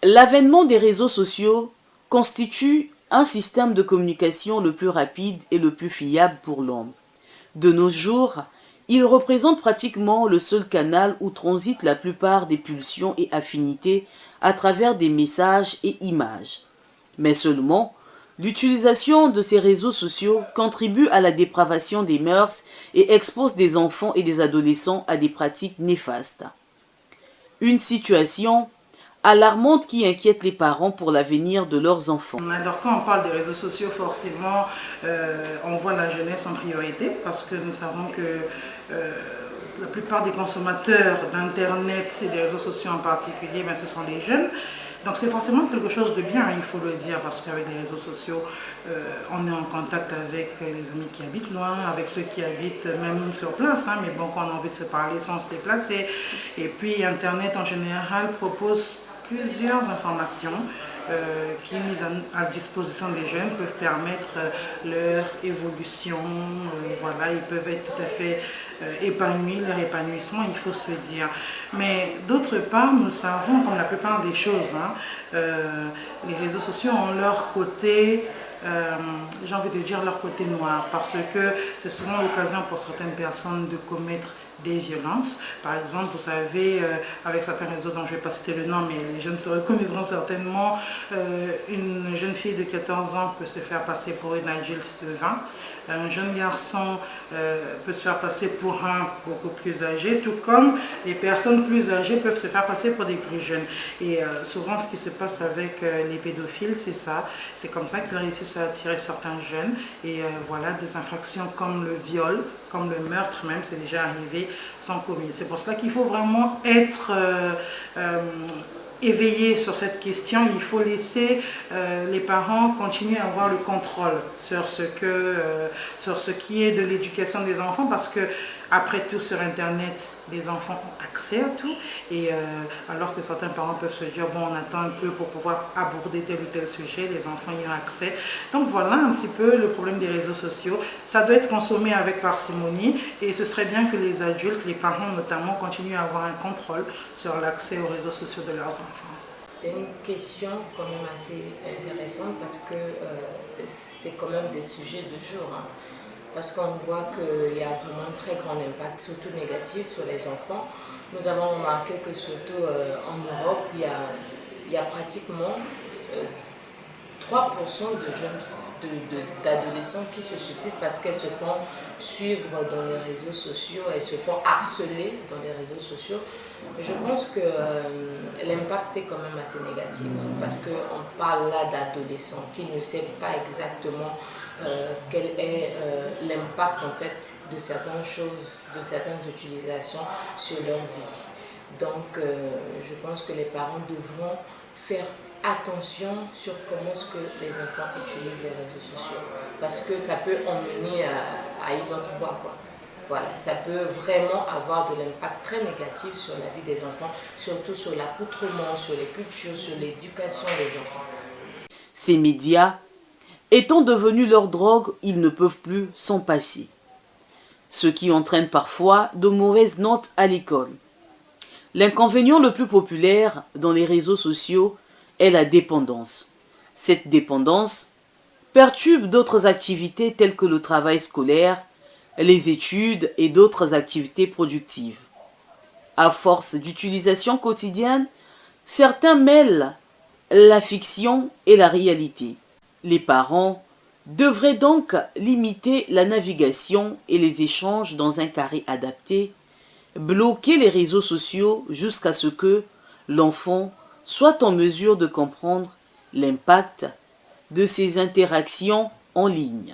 L'avènement des réseaux sociaux constitue un système de communication le plus rapide et le plus fiable pour l'homme. De nos jours, il représente pratiquement le seul canal où transitent la plupart des pulsions et affinités à travers des messages et images. Mais seulement, l'utilisation de ces réseaux sociaux contribue à la dépravation des mœurs et expose des enfants et des adolescents à des pratiques néfastes. Une situation alarmante qui inquiète les parents pour l'avenir de leurs enfants. Alors quand on parle des réseaux sociaux, forcément, on voit la jeunesse en priorité parce que nous savons que la plupart des consommateurs d'Internet et des réseaux sociaux en particulier, ben, ce sont les jeunes. Donc c'est forcément quelque chose de bien, il faut le dire, parce qu'avec les réseaux sociaux, on est en contact avec les amis qui habitent loin, avec ceux qui habitent même sur place, hein, mais bon, quand on a envie de se parler sans se déplacer. Et puis Internet en général propose plusieurs informations qui, mises à disposition des jeunes, peuvent permettre leur évolution. Voilà, ils peuvent être tout à fait épanouis, leur épanouissement, il faut se le dire. Mais d'autre part, nous savons, comme la plupart des choses, hein, les réseaux sociaux ont leur côté, j'ai envie de dire leur côté noir, parce que c'est souvent l'occasion pour certaines personnes de commettre des violences. Par exemple, vous savez, avec certains réseaux dont je ne vais pas citer le nom, mais les jeunes se reconnaîtront certainement, une jeune fille de 14 ans peut se faire passer pour une adulte de 20. Un jeune garçon peut se faire passer pour un beaucoup plus âgé, tout comme les personnes plus âgées peuvent se faire passer pour des plus jeunes. Et souvent, ce qui se passe avec les pédophiles, c'est ça. C'est comme ça qu'ils réussissent à attirer certains jeunes. Et voilà, des infractions comme le viol, comme le meurtre même, c'est déjà arrivé, sont commises. C'est pour cela qu'il faut vraiment être éveillé sur cette question. Il faut laisser les parents continuer à avoir le contrôle sur ce qui est de l'éducation des enfants, parce que après tout, sur Internet, les enfants ont accès à tout, et alors que certains parents peuvent se dire, bon, on attend un peu pour pouvoir aborder tel ou tel sujet, les enfants y ont accès. Donc voilà un petit peu le problème des réseaux sociaux. Ça doit être consommé avec parcimonie, et ce serait bien que les adultes, les parents notamment, continuent à avoir un contrôle sur l'accès aux réseaux sociaux de leurs enfants. C'est une question quand même assez intéressante parce que c'est quand même des sujets de jour. Hein. Parce qu'on voit qu'il y a vraiment un très grand impact, surtout négatif, sur les enfants. Nous avons remarqué que surtout en Europe, il y a pratiquement 3% de jeunes d'adolescents qui se suicident parce qu'elles se font suivre dans les réseaux sociaux, elles se font harceler dans les réseaux sociaux. Je pense que l'impact est quand même assez négatif parce qu'on parle là d'adolescents qui ne savent pas exactement quel est l'impact en fait de certaines choses, de certaines utilisations sur leur vie. Donc je pense que les parents devront faire attention sur comment est-ce que les enfants utilisent les réseaux sociaux, parce que ça peut emmener à une autre voie, quoi. Voilà, ça peut vraiment avoir de l'impact très négatif sur la vie des enfants, surtout sur l'accoutrement, sur les cultures, sur l'éducation des enfants. Ces médias étant devenus leur drogue, ils ne peuvent plus s'en passer, ce qui entraîne parfois de mauvaises notes à l'école. L'inconvénient le plus populaire dans les réseaux sociaux est la dépendance. Cette dépendance perturbe d'autres activités telles que le travail scolaire, les études et d'autres activités productives. À force d'utilisation quotidienne, certains mêlent la fiction et la réalité. Les parents devraient donc limiter la navigation et les échanges dans un carré adapté, bloquer les réseaux sociaux jusqu'à ce que l'enfant soit en mesure de comprendre l'impact de ces interactions en ligne.